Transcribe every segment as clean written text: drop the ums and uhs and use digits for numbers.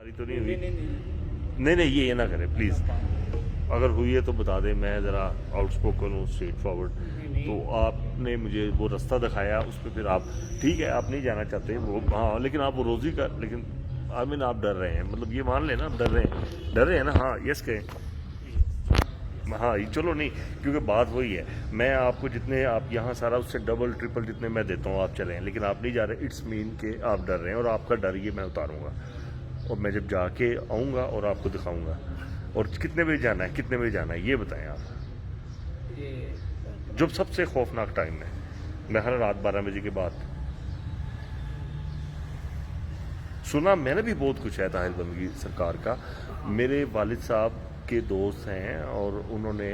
तुम्हारी तो नहीं हुई? नहीं नहीं नहीं, ये ना करें प्लीज़। अगर हुई है तो बता दें, मैं ज़रा आउटस्पोकन हूँ, स्ट्रेट फॉरवर्ड। नहीं। तो आपने मुझे वो रास्ता दिखाया, उस पर फिर आप ठीक है, आप नहीं जाना चाहते वो, हाँ, लेकिन आप वो रोज़ी का, लेकिन आई मीन आप डर रहे हैं, मतलब ये मान लेना आप डर रहे हैं ना? हाँ, यस कहें। हाँ चलो नहीं, क्योंकि बात वही है, मैं आपको जितने आप यहाँ सारा उससे डबल ट्रिपल जितने मैं देता हूँ आप चलें, लेकिन आप नहीं जा रहे, इट्स मीन के आप डर रहे हैं, और आपका डर ये मैं उतारूँगा, और मैं जब जाके आऊँगा और आपको दिखाऊँगा। और कितने बजे जाना है, कितने बजे जाना है, ये बताएं आप। ये जब सबसे खौफनाक टाइम है, मैं हर रात 12 बजे के बाद। सुना मैंने भी बहुत कुछ है ताहिर बंदगी सरकार का। मेरे वालिद साहब के दोस्त हैं, और उन्होंने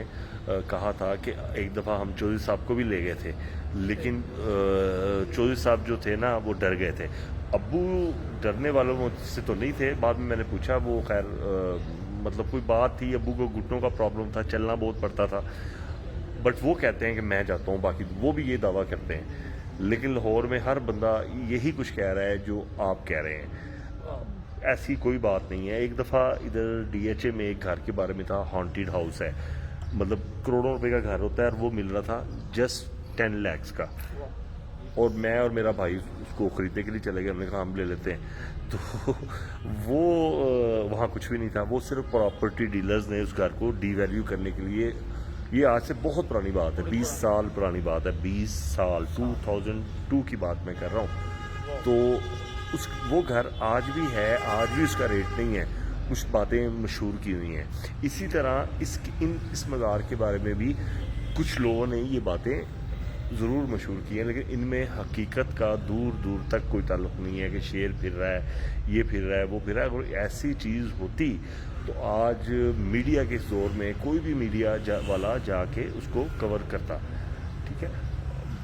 कहा था कि एक दफ़ा हम चौधरी साहब को भी ले गए थे, लेकिन चौधरी साहब जो थे ना वो डर गए थे। अब्बू डरने वालों में से तो नहीं थे, बाद में मैंने पूछा, वो खैर मतलब कोई बात थी, अब्बू को घुटनों का प्रॉब्लम था, चलना बहुत पड़ता था, बट वो कहते हैं कि मैं जाता हूँ, बाकी वो भी ये दावा करते हैं। लेकिन लाहौर में हर बंदा यही कुछ कह रहा है जो आप कह रहे हैं, ऐसी कोई बात नहीं है। एक दफ़ा इधर DHA में एक घर के बारे में था, हॉन्टेड हाउस है, मतलब करोड़ों रुपए का घर होता है, और वो मिल रहा था जस्ट 10 lakhs का, और मैं और मेरा भाई उसको ख़रीदने के लिए चले गए, हमने कहा हम ले लेते हैं। तो वो वहाँ कुछ भी नहीं था, वो सिर्फ प्रॉपर्टी डीलर्स ने उस घर को डीवैल्यू करने के लिए, ये आज से बहुत पुरानी बात है, 20 साल पुरानी बात है, 20 साल, 2002 की बात मैं कर रहा हूँ। तो उस वो घर आज भी है, आज भी उसका रेट नहीं है, कुछ बातें मशहूर की हुई हैं। इसी तरह इस मज़ार के बारे में भी कुछ लोगों ने ये बातें ज़रूर मशहूर की हैं, लेकिन इनमें हकीकत का दूर दूर तक कोई ताल्लुक़ नहीं है कि शेर फिर रहा है, ये फिर रहा है, वो फिर रहा है। अगर ऐसी चीज़ होती तो आज मीडिया के दौर में कोई भी मीडिया वाला जाके उसको कवर करता, ठीक है।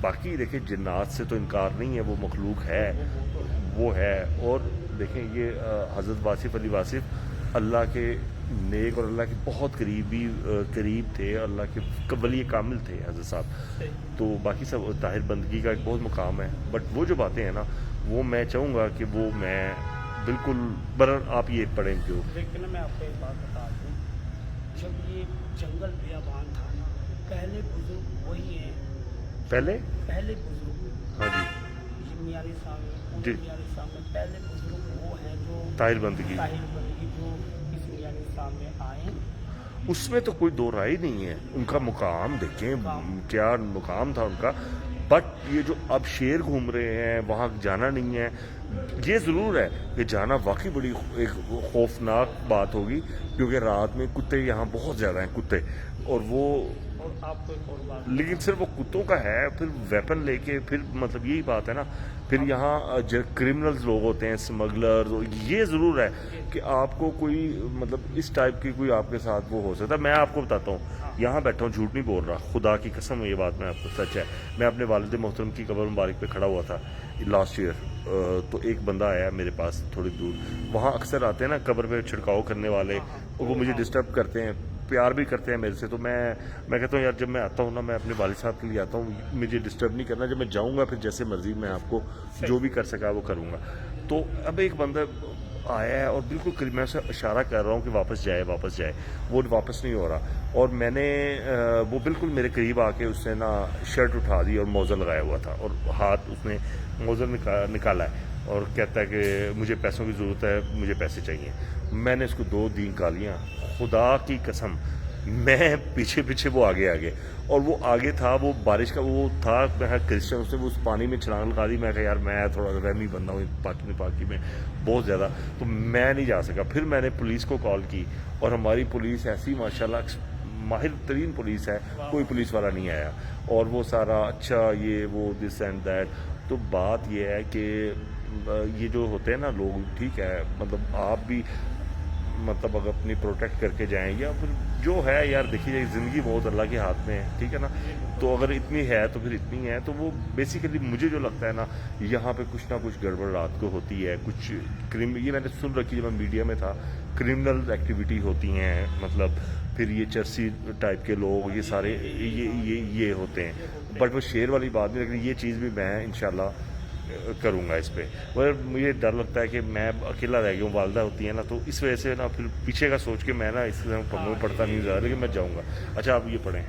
बाकी देखिए, जिन्नात से तो इनकार नहीं है, वो मखलूक है, वो है। और देखें, ये हज़रत वासिफ़ अली वासिफ़ अल्लाह के नेक और अल्लाह के बहुत करीब थे, अल्लाह के वली कामिल थे हज़रत साहब। तो बाकी सब ताहिर बंदगी का एक बहुत मुकाम है, बट वो जो बातें हैं ना, वो मैं चाहूँगा कि वो मैं बिल्कुल आप ये पढ़ें जो। लेकिन मैं आपको एक बात बता दूँ, जब ये जंगल बियाबान था ना, पहले बुजुर्ग वही हैं, पहले बुजुर्ग, हाँ जी, ये मियारी साहब जी, में पहले बुजुर्ग वो हैं जो ताहिर बंदगी, ताहिर बंदगी जो इस मियारी साहब में आए। उसमें तो कोई दो राय नहीं है, उनका मुकाम देखें, क्या मुकाम था उनका। बट ये जो अब शेर घूम रहे हैं, वहाँ जाना नहीं है, ये ज़रूर है कि जाना वाकई बड़ी एक खौफनाक बात होगी, क्योंकि रात में कुत्ते यहाँ बहुत ज़्यादा हैं, कुत्ते, और वो, और आपको एक और बात, लेकिन सिर्फ वो कुत्तों का है, फिर वेपन लेके, फिर मतलब यही बात है ना, फिर यहाँ जो क्रिमिनल्स लोग होते हैं, स्मगलर, ये ज़रूर है कि आपको कोई मतलब इस टाइप की कोई आपके साथ वो हो सकता है। मैं आपको बताता हूँ, यहाँ बैठा हूँ, झूठ नहीं बोल रहा, खुदा की कसम ये बात मैं आपको, सच है। मैं अपने वालिद मोहतरम की कब्र मुबारक पे खड़ा हुआ था लास्ट ईयर, तो एक बंदा आया मेरे पास थोड़ी दूर, वहाँ अक्सर आते हैं ना कब्र पे छिड़काव करने वाले, और वो मुझे डिस्टर्ब करते हैं, प्यार भी करते हैं मेरे से। तो मैं कहता हूँ यार, जब मैं आता हूँ ना, मैं अपने वालिद साहब के लिए आता हूँ, मुझे डिस्टर्ब नहीं करना, जब मैं जाऊँगा फिर जैसे मर्जी मैं आपको जो भी कर सका वो करूँगा। तो अब एक बंदा आया है, और बिल्कुल करीब, मैं उसे इशारा कर रहा हूँ कि वापस जाए, वो वापस नहीं हो रहा, और मैंने वो बिल्कुल मेरे करीब आके उसने ना शर्ट उठा दी और मोज़ा लगाया हुआ था, और हाथ उसने मोज़ा निकाला है, और कहता है कि मुझे पैसों की ज़रूरत है, मुझे पैसे चाहिए। मैंने इसको 2 दी गालियाँ, खुदा की कसम, मैं पीछे वो आगे, और वो आगे था, वो बारिश का वो था, मैं क्रिश्चियन, उसने वो उस पानी में छलांग लगा दी। मैं कहा यार, मैं थोड़ा रहमी बंदा हूँ पाकी में बहुत ज़्यादा, तो मैं नहीं जा सका। फिर मैंने पुलिस को कॉल की, और हमारी पुलिस ऐसी माशाल्लाह माहिर तरीन पुलिस है, कोई पुलिस वाला नहीं आया, और वो सारा अच्छा ये वो दिस एंड दैट। तो बात ये है कि ये जो होते हैं ना लोग, ठीक है, मतलब आप भी मतलब अगर अपनी प्रोटेक्ट करके जाएं, या फिर जो है यार, देखिए ज़िंदगी बहुत अल्लाह के हाथ में है, ठीक है ना। तो अगर इतनी है तो फिर इतनी है, तो वो बेसिकली मुझे जो लगता है ना, यहाँ पे कुछ ना कुछ गड़बड़ रात को होती है, कुछ ये मैंने सुन रखी, जब मैं मीडिया में था, क्रिमिनल एक्टिविटी होती हैं, मतलब फिर ये चर्सी टाइप के लोग, ये सारे ये होते हैं। बट वो शेर वाली बात नहीं, लेकिन ये चीज़ भी मैं इंशाल्लाह करूँगा इस पे। मगर मुझे डर लगता है कि मैं अकेला रह गया हूँ, वालदा होती है ना, तो इस वजह से ना फिर पीछे का सोच के मैं ना इस पढ़ता नहीं ज़्यादा, लेकिन मैं जाऊँगा। अच्छा आप ये पढ़ें।